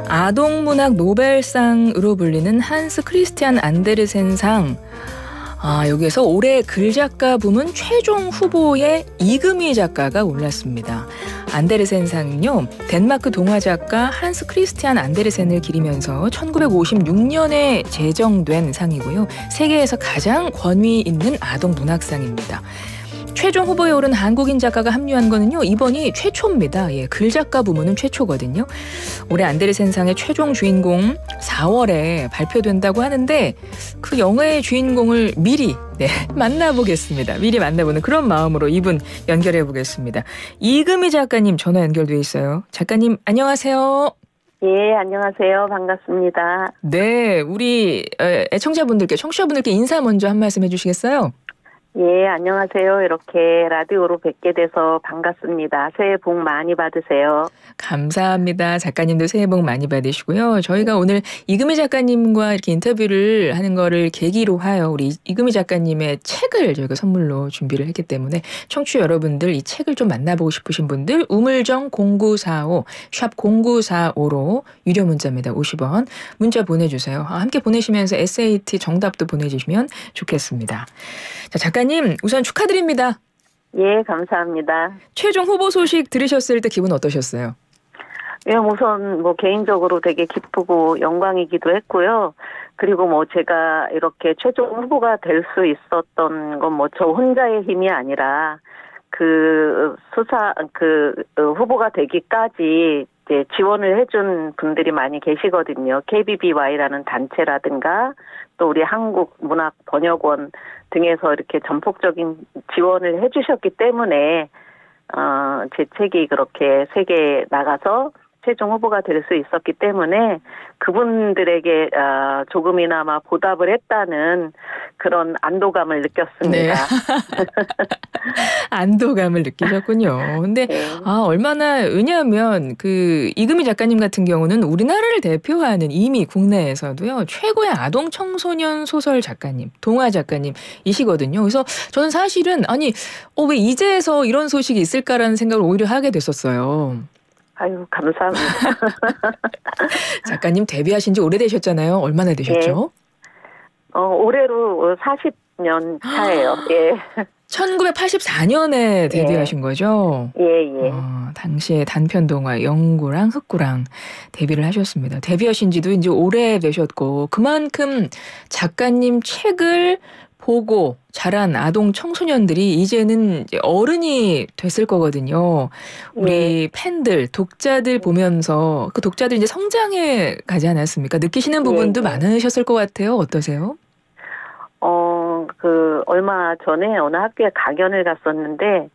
아동문학 노벨상으로 불리는 한스 크리스티안 안데르센상. 여기에서 올해 글작가 부문 최종 후보에 이금희 작가가 올랐습니다. 안데르센상은요, 덴마크 동화작가 한스 크리스티안 안데르센을 기리면서 1956년에 제정된 상이고요. 세계에서 가장 권위 있는 아동 문학상입니다. 최종 후보에 오른 한국인 작가가 합류한 거는요, 이번이 최초입니다. 글작가 부문은 최초거든요. 올해 안데르센상의 최종 주인공 4월에 발표된다고 하는데 그 영화의 주인공을 미리 만나보겠습니다. 미리 만나보는 그런 마음으로 이분 연결해 보겠습니다. 이금희 작가님 전화 연결돼 있어요. 작가님 안녕하세요. 예, 안녕하세요. 반갑습니다. 네, 우리 청취자분들께 인사 먼저 한 말씀 해주시겠어요? 예, 안녕하세요. 이렇게 라디오로 뵙게 돼서 반갑습니다. 새해 복 많이 받으세요. 감사합니다. 작가님도 새해 복 많이 받으시고요. 저희가 오늘 이금희 작가님과 이렇게 인터뷰를 하는 거를 계기로 하여 우리 이금희 작가님의 책을 저희가 선물로 준비를 했기 때문에 청취자 여러분들 이 책을 좀 만나보고 싶으신 분들 우물정 0945 샵 0945로 유료 문자입니다. 50원 문자 보내주세요. 함께 보내시면서 SAT 정답도 보내주시면 좋겠습니다. 자, 작가님 우선 축하드립니다. 예, 감사합니다. 최종 후보 소식 들으셨을 때 기분 어떠셨어요? 예, 우선 개인적으로 되게 기쁘고 영광이기도 했고요. 그리고 제가 이렇게 최종 후보가 될 수 있었던 건 저 혼자의 힘이 아니라 후보가 되기까지 이제 지원을 해준 분들이 많이 계시거든요. KBBY라는 단체라든가 또 우리 한국문학번역원 등에서 이렇게 전폭적인 지원을 해주셨기 때문에 제 책이 그렇게 세계에 나가서 최종 후보가 될 수 있었기 때문에 그분들에게 조금이나마 보답을 했다는 그런 안도감을 느꼈습니다. 네. 안도감을 느끼셨군요. 근데 네. 얼마나 왜냐하면 이금희 작가님 같은 경우는 우리나라를 대표하는 이미 국내에서도요 최고의 아동 청소년 소설 작가님, 동화 작가님이시거든요. 그래서 저는 사실은 왜 이제서 이런 소식이 있을까라는 생각을 오히려 하게 됐었어요. 아유, 감사합니다. 작가님 데뷔하신 지 오래되셨잖아요. 얼마나 되셨죠? 네. 올해로 40년 차예요. 예. 1984년에 데뷔하신 거죠? 예. 당시에 단편 동화 영구랑 흑구랑 데뷔를 하셨습니다. 데뷔하신 지도 이제 오래되셨고 그만큼 작가님 책을 보고 자란 아동 청소년들이 이제는 어른이 됐을 거거든요. 우리 팬들, 독자들 보면서 그 독자들 이제 성장해 가지 않았습니까? 느끼시는 부분도 많으셨을 것 같아요. 어떠세요? 얼마 전에 어느 학교에 강연을 갔었는데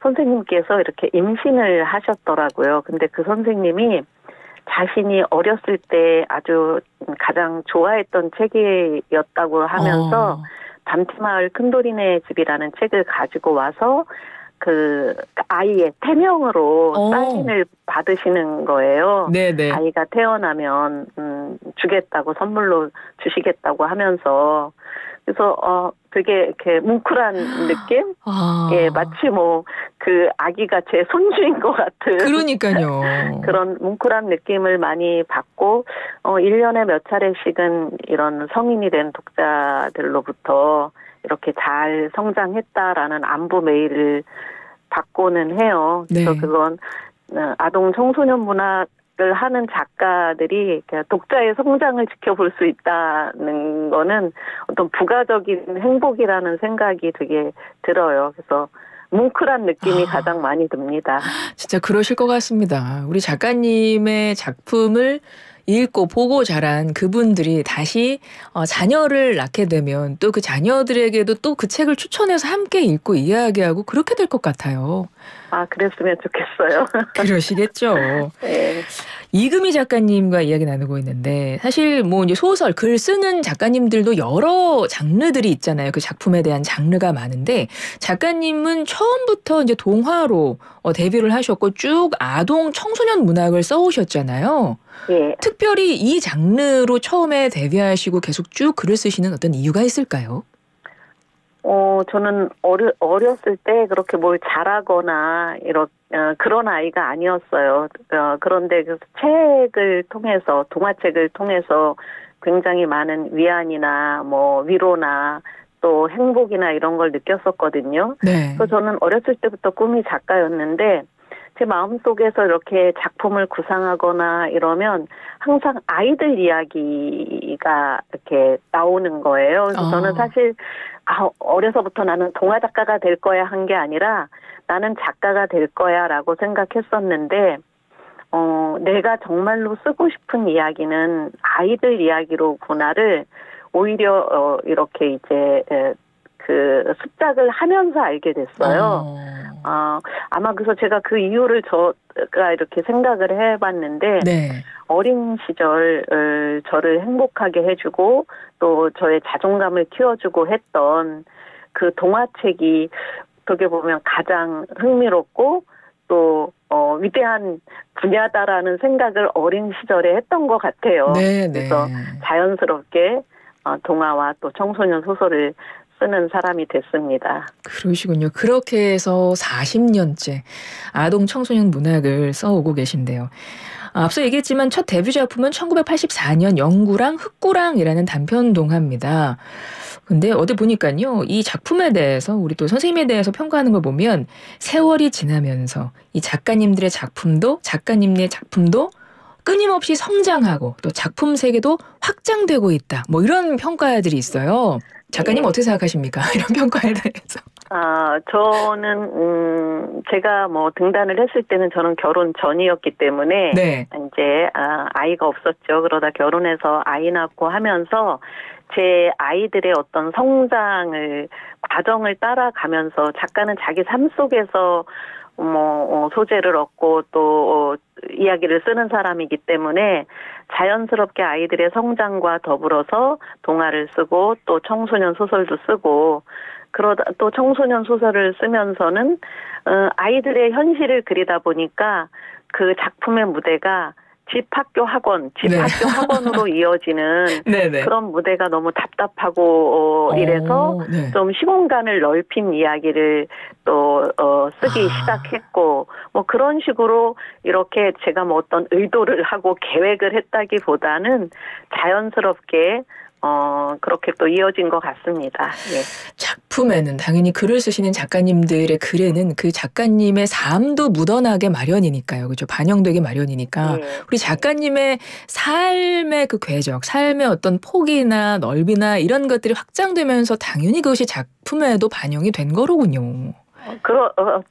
선생님께서 이렇게 임신을 하셨더라고요. 근데 그 선생님이 자신이 어렸을 때 아주 가장 좋아했던 책이었다고 하면서 밤티마을 큰돌이네 집이라는 책을 가지고 와서 그 아이의 태명으로 사인을 받으시는 거예요. 네네. 아이가 태어나면 주겠다고 선물로 주시겠다고 하면서 그래서 되게 이렇게 뭉클한 느낌? 예, 마치 그 아기가 제 손주인 것 같은. 그러니까요. 그런 뭉클한 느낌을 많이 받고 1년에 몇 차례씩은 이런 성인이 된 독자들로부터 이렇게 잘 성장했다라는 안부 메일을 받고는 해요. 그래서 그건 아동 청소년 문학을 하는 작가들이 독자의 성장을 지켜볼 수 있다는 거는 어떤 부가적인 행복이라는 생각이 되게 들어요. 그래서 뭉클한 느낌이 가장 많이 듭니다. 진짜 그러실 것 같습니다. 우리 작가님의 작품을 읽고 보고 자란 그분들이 다시 자녀를 낳게 되면 또 그 자녀들에게도 또 그 책을 추천해서 함께 읽고 이야기하고 그렇게 될 것 같아요. 그랬으면 좋겠어요. 그러시겠죠. 네. 이금희 작가님과 이야기 나누고 있는데 사실 이제 소설, 글 쓰는 작가님들도 여러 장르들이 있잖아요. 그 작품에 대한 장르가 많은데 작가님은 처음부터 이제 동화로 데뷔를 하셨고 쭉 아동 청소년 문학을 써오셨잖아요. 예. 특별히 이 장르로 처음에 데뷔하시고 계속 쭉 글을 쓰시는 어떤 이유가 있을까요? 저는 어렸을 때 그렇게 뭘 잘하거나, 그런 아이가 아니었어요. 그런데 그 책을 통해서, 동화책을 통해서 굉장히 많은 위안이나, 위로나, 또 행복이나 이런 걸 느꼈었거든요. 네. 그래서 저는 어렸을 때부터 꿈이 작가였는데, 제 마음속에서 이렇게 작품을 구상하거나 이러면 항상 아이들 이야기가 이렇게 나오는 거예요. 그래서 저는 사실 어려서부터 나는 동화 작가가 될 거야 한 게 아니라 나는 작가가 될 거야라고 생각했었는데 내가 정말로 쓰고 싶은 이야기는 아이들 이야기로구나를 오히려 이렇게 이제 그 습작을 하면서 알게 됐어요. 아마 그래서 제가 그 이유를 제가 이렇게 생각을 해봤는데, 네. 어린 시절 저를 행복하게 해주고 또 저의 자존감을 키워주고 했던 그 동화책이 어떻게 보면 가장 흥미롭고 또 위대한 분야다라는 생각을 어린 시절에 했던 것 같아요. 네, 그래서 자연스럽게 동화와 또 청소년 소설을 쓰는 사람이 됐습니다. 그러시군요. 그렇게 해서 40년째 아동 청소년 문학을 써오고 계신데요. 앞서 얘기했지만 첫 데뷔 작품은 1984년 영구랑 흑구랑이라는 단편 동화입니다. 근데 어디 보니까요, 이 작품에 대해서 우리 또 선생님에 대해서 평가하는 걸 보면 세월이 지나면서 이 작가님들의 작품도 끊임없이 성장하고 또 작품 세계도 확장되고 있다. 뭐 이런 평가들이 있어요. 작가님 어떻게 생각하십니까? 이런 평가에 대해서. 저는 제가 등단을 했을 때는 저는 결혼 전이었기 때문에 네. 이제 아이가 없었죠. 그러다 결혼해서 아이 낳고 하면서 제 아이들의 어떤 성장을 과정을 따라가면서 작가는 자기 삶 속에서 소재를 얻고 또 이야기를 쓰는 사람이기 때문에 자연스럽게 아이들의 성장과 더불어서 동화를 쓰고 또 청소년 소설도 쓰고 그러다 또 청소년 소설을 쓰면서는 아이들의 현실을 그리다 보니까 그 작품의 무대가 집, 학교, 학원, 학원으로 이어지는 그런 무대가 너무 답답하고 이래서 좀 시공간을 넓힌 이야기를 또 쓰기 시작했고 그런 식으로 이렇게 제가 어떤 의도를 하고 계획을 했다기보다는 자연스럽게 그렇게 또 이어진 것 같습니다. 예. 작품에는 당연히 글을 쓰시는 작가님들의 글에는 그 작가님의 삶도 묻어나게 마련이니까요. 그렇죠? 반영되게 마련이니까. 예. 우리 작가님의 삶의 그 궤적, 삶의 어떤 폭이나 넓이나 이런 것들이 확장되면서 당연히 그것이 작품에도 반영이 된 거로군요.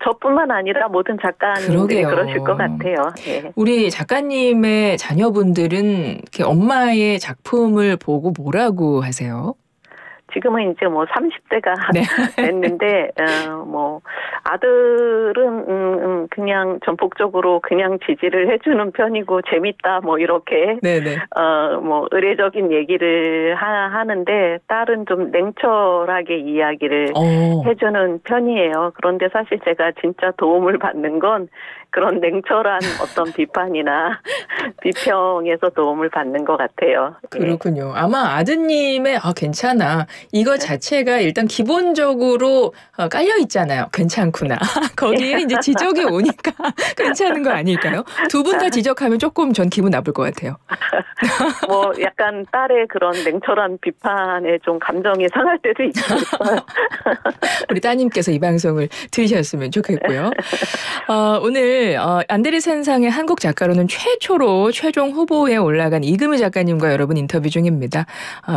저뿐만 아니라 모든 작가님들이 그러실 것 같아요. 예. 우리 작가님의 자녀분들은 이렇게 엄마의 작품을 보고 뭐라고 하세요? 지금은 이제 30대가 됐는데, 아들은, 그냥 전폭적으로 그냥 지지를 해주는 편이고, 재밌다, 이렇게, 의례적인 얘기를 하는데, 딸은 좀 냉철하게 이야기를 해주는 편이에요. 그런데 사실 제가 진짜 도움을 받는 건 그런 냉철한 어떤 비판이나 비평에서 도움을 받는 것 같아요. 그렇군요. 아마 아드님의 괜찮아. 이거 자체가 일단 기본적으로 깔려 있잖아요. 괜찮구나. 거기에 이제 지적이 오니까 괜찮은 거 아닐까요? 두 분 다 지적하면 조금 전 기분 나쁠 것 같아요. 약간 딸의 그런 냉철한 비판에 좀 감정이 상할 때도 있어요. 우리 따님께서 이 방송을 들으셨으면 좋겠고요. 오늘 안데르센상의 한국 작가로는 최초로 최종 후보에 올라간 이금희 작가님과 여러분 인터뷰 중입니다.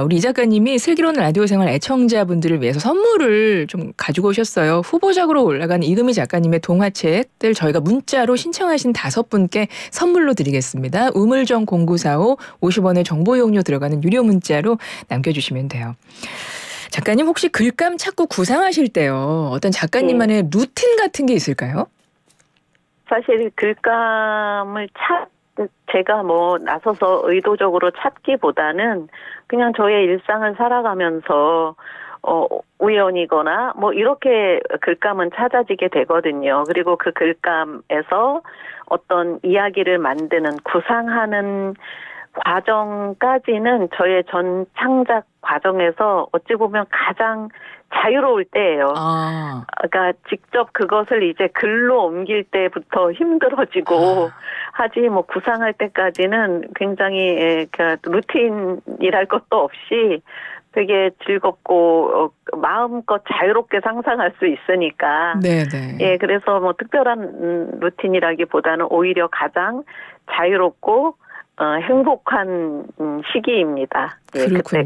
우리 이 작가님이 슬기로운 라디오 생활 애청자분들을 위해서 선물을 좀 가지고 오셨어요. 후보작으로 올라간 이금희 작가님의 동화책들 저희가 문자로 신청하신 5분께 선물로 드리겠습니다. 우물정 0945 50원의 정보 이용료 들어가는 유료 문자로 남겨주시면 돼요. 작가님 혹시 글감 찾고 구상하실 때요. 어떤 작가님만의 루틴 같은 게 있을까요? 사실 글감을 제가 나서서 의도적으로 찾기보다는 그냥 저의 일상을 살아가면서 우연이거나 이렇게 글감은 찾아지게 되거든요. 그리고 그 글감에서 어떤 이야기를 만드는 구상하는 과정까지는 저의 전 창작 과정에서 어찌 보면 가장 자유로울 때예요. 그러니까 직접 그것을 이제 글로 옮길 때부터 힘들어지고 하지 뭐 구상할 때까지는 굉장히 루틴이랄 것도 없이 되게 즐겁고 마음껏 자유롭게 상상할 수 있으니까. 네네. 예, 그래서 뭐 특별한 루틴이라기보다는 오히려 가장 자유롭고 행복한 시기입니다. 예, 그렇군요.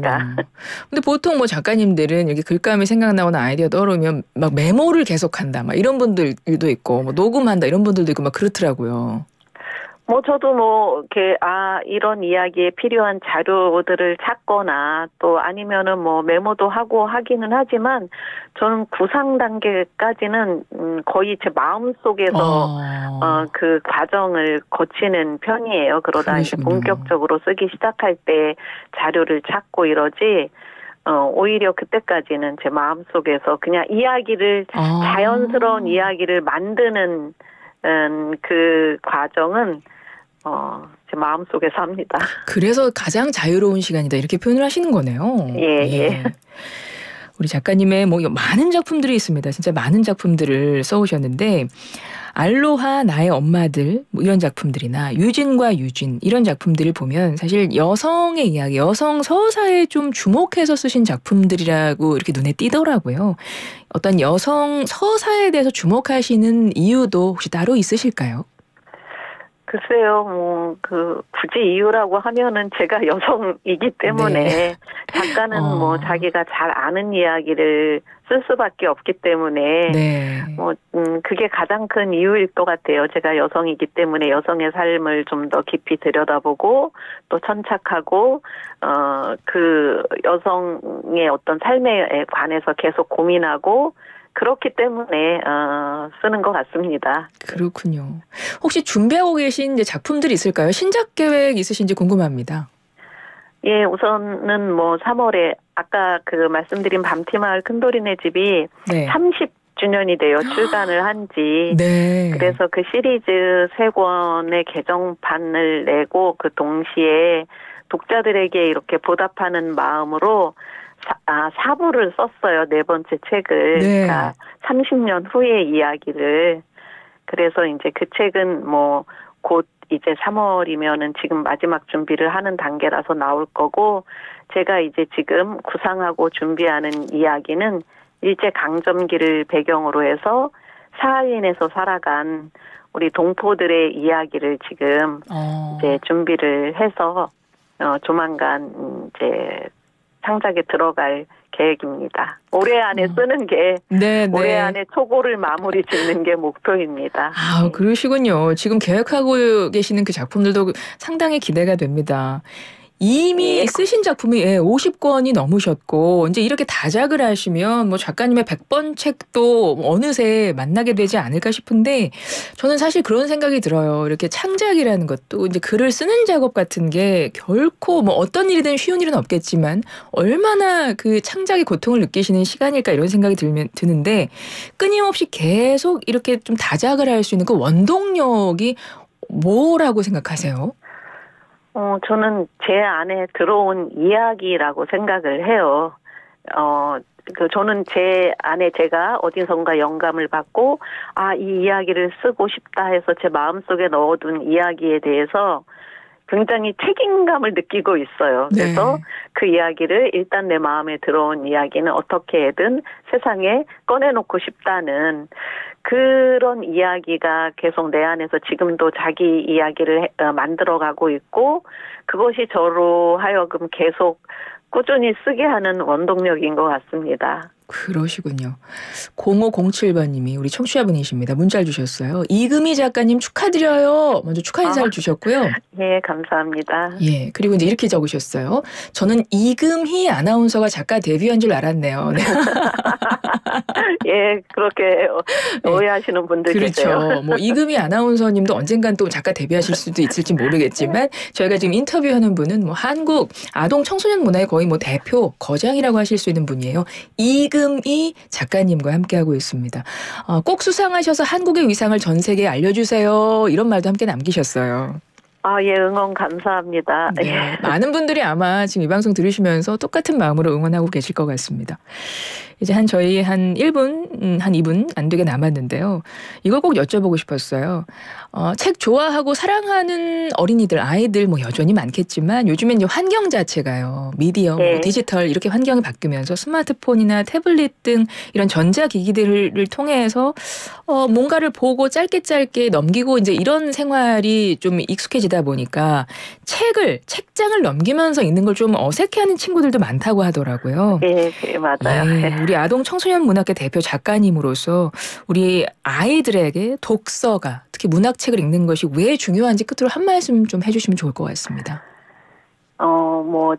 근데 보통 뭐 작가님들은 이렇게 글감이 생각나거나 아이디어 떠오르면 막 메모를 계속한다, 막 이런 분들도 있고, 뭐 녹음한다 이런 분들도 있고 막 그렇더라고요. 뭐 저도 뭐 이렇게 이런 이야기에 필요한 자료들을 찾거나 또 아니면은 뭐 메모도 하고 하기는 하지만 저는 구상 단계까지는 거의 제 마음 속에서 그 과정을 거치는 편이에요. 그러다 그러시군요. 이제 본격적으로 쓰기 시작할 때 자료를 찾고 이러지. 오히려 그때까지는 제 마음 속에서 그냥 이야기를 자연스러운 이야기를 만드는 그 과정은 제 마음속에서 합니다. 그래서 가장 자유로운 시간이다 이렇게 표현을 하시는 거네요. 예. 우리 작가님의 뭐 많은 작품들이 있습니다. 진짜 많은 작품들을 써오셨는데 알로하 나의 엄마들 뭐 이런 작품들이나 유진과 유진 이런 작품들을 보면 사실 여성의 이야기, 여성 서사에 좀 주목해서 쓰신 작품들이라고 이렇게 눈에 띄더라고요. 어떤 여성 서사에 대해서 주목하시는 이유도 혹시 따로 있으실까요? 글쎄요, 굳이 이유라고 하면은 제가 여성이기 때문에 작가는 뭐 자기가 잘 아는 이야기를 쓸 수밖에 없기 때문에 그게 가장 큰 이유일 것 같아요. 제가 여성이기 때문에 여성의 삶을 좀 더 깊이 들여다보고 또 천착하고 그 여성의 어떤 삶에 관해서 계속 고민하고 그렇기 때문에 쓰는 것 같습니다. 그렇군요. 혹시 준비하고 계신 이제 작품들이 있을까요? 신작 계획 있으신지 궁금합니다. 예, 우선은 뭐 3월에 아까 그 말씀드린 밤티마을 큰돌이네 집이 30주년이 돼요. 출간을 한 지. 그래서 그 시리즈 3권의 개정판을 내고 그 동시에 독자들에게 이렇게 보답하는 마음으로 4부를 썼어요. 4번째 책을. 그러니까 30년 후의 이야기를. 그래서 이제 그 책은 뭐 곧 이제 3월이면은 지금 마지막 준비를 하는 단계라서 나올 거고, 제가 이제 지금 구상하고 준비하는 이야기는 일제 강점기를 배경으로 해서 사하린에서 살아간 우리 동포들의 이야기를 지금 이제 준비를 해서 조만간 이제 창작에 들어갈 계획입니다. 올해 안에 쓰는 게 올해 안에 초고를 마무리 짓는 게 목표입니다. 그러시군요. 지금 계획하고 계시는 그 작품들도 상당히 기대가 됩니다. 이미 쓰신 작품이 50권이 넘으셨고 이제 이렇게 다작을 하시면 뭐 작가님의 100번 책도 어느새 만나게 되지 않을까 싶은데 저는 사실 그런 생각이 들어요. 이렇게 창작이라는 것도 이제 글을 쓰는 작업 같은 게 결코 뭐 어떤 일이든 쉬운 일은 없겠지만 얼마나 그 창작의 고통을 느끼시는 시간일까 이런 생각이 드는데 끊임없이 계속 이렇게 좀 다작을 할 수 있는 그 원동력이 뭐라고 생각하세요? 저는 제 안에 들어온 이야기라고 생각을 해요. 저는 제 안에 제가 어디선가 영감을 받고, 이 이야기를 쓰고 싶다 해서 제 마음속에 넣어둔 이야기에 대해서 굉장히 책임감을 느끼고 있어요. 그래서 그 이야기를 일단 내 마음에 들어온 이야기는 어떻게든 세상에 꺼내놓고 싶다는 그런 이야기가 계속 내 안에서 지금도 자기 이야기를 만들어가고 있고 그것이 저로 하여금 계속 꾸준히 쓰게 하는 원동력인 것 같습니다. 그러시군요. 0507번님이 우리 청취자분이십니다. 문자를 주셨어요. 이금희 작가님 축하드려요. 먼저 축하 인사를 주셨고요. 예, 감사합니다. 예, 그리고 이제 이렇게 적으셨어요. 저는 이금희 아나운서가 작가 데뷔한 줄 알았네요. 네. 예, 그렇게 오해하시는 분들 계세요. 그렇죠. 뭐 이금희 아나운서님도 언젠간 또 작가 데뷔하실 수도 있을지 모르겠지만 저희가 지금 인터뷰하는 분은 뭐 한국 아동 청소년 문화의 거의 뭐 대표 거장이라고 하실 수 있는 분이에요. 이금희 작가님과 함께하고 있습니다. 꼭 수상하셔서 한국의 위상을 전 세계에 알려주세요. 이런 말도 함께 남기셨어요. 예, 응원 감사합니다. 네, 많은 분들이 아마 지금 이 방송 들으시면서 똑같은 마음으로 응원하고 계실 것 같습니다. 이제 저희 한 1분, 한 2분 안 되게 남았는데요. 이걸 꼭 여쭤보고 싶었어요. 책 좋아하고 사랑하는 어린이들, 아이들 뭐 여전히 많겠지만 요즘엔 이제 환경 자체가요. 미디어, 네. 뭐 디지털 이렇게 환경이 바뀌면서 스마트폰이나 태블릿 등 이런 전자기기들을 통해서 뭔가를 보고 짧게 넘기고 이제 이런 생활이 좀 익숙해지다 보니까 책장을 넘기면서 읽는 걸 좀 어색해하는 친구들도 많다고 하더라고요. 예, 맞아요. 우리 아동 청소년 문학계 대표 작가님으로서 우리 아이들에게 독서가 특히 문학책을 읽는 것이 왜 중요한지 끝으로 한 말씀 좀 해주시면 좋을 것 같습니다.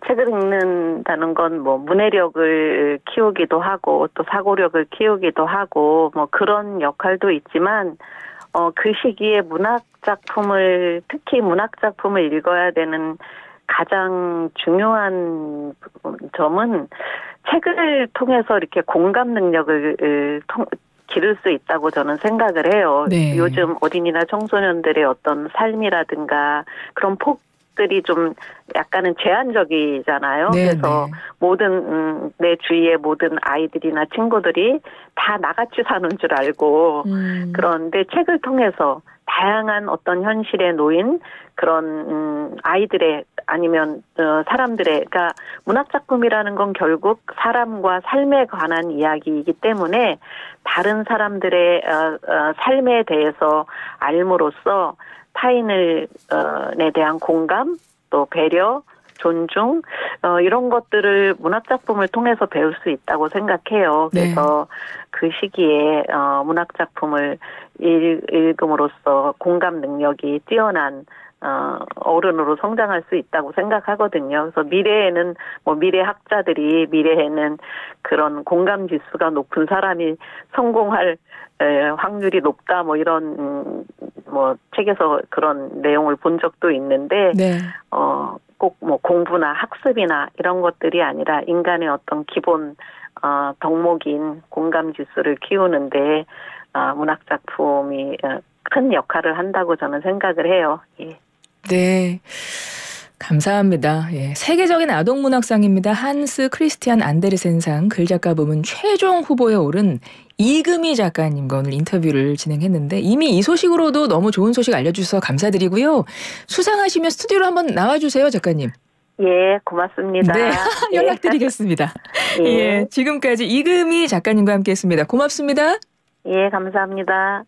책을 읽는다는 건 문해력을 키우기도 하고 또 사고력을 키우기도 하고 그런 역할도 있지만 그 시기에 특히 문학 작품을 읽어야 되는 가장 중요한 점은 책을 통해서 이렇게 공감 능력을 기를 수 있다고 저는 생각을 해요. 네. 요즘 어린이나 청소년들의 어떤 삶이라든가 그런 폭들이 좀 약간은 제한적이잖아요. 네, 그래서 모든 내 주위의 모든 아이들이나 친구들이 다 나같이 사는 줄 알고 그런데 책을 통해서 다양한 어떤 현실에 놓인 그런 아이들의 아니면 사람들의 그러니까 문학작품이라는 건 결국 사람과 삶에 관한 이야기이기 때문에 다른 사람들의 삶에 대해서 알므로써 타인에 대한 공감 또 배려 존중 이런 것들을 문학작품을 통해서 배울 수 있다고 생각해요. 그래서 그 시기에 문학작품을 읽음으로써 공감 능력이 뛰어난 어른으로 성장할 수 있다고 생각하거든요. 그래서 미래에는 미래에는 그런 공감 지수가 높은 사람이 성공할 확률이 높다 이런 책에서 그런 내용을 본 적도 있는데 꼭 공부나 학습이나 이런 것들이 아니라 인간의 어떤 기본 덕목인 공감 지수를 키우는데 문학 작품이 큰 역할을 한다고 저는 생각을 해요. 예. 네. 감사합니다. 세계적인 아동문학상입니다. 한스 크리스티안 안데르센상 글작가 부문 최종 후보에 오른 이금희 작가님과 오늘 인터뷰를 진행했는데 이미 이 소식으로도 너무 좋은 소식 알려주셔서 감사드리고요. 수상하시면 스튜디오로 한번 나와주세요, 작가님. 예, 고맙습니다. 네, 연락드리겠습니다. 지금까지 이금희 작가님과 함께했습니다. 고맙습니다. 예, 감사합니다.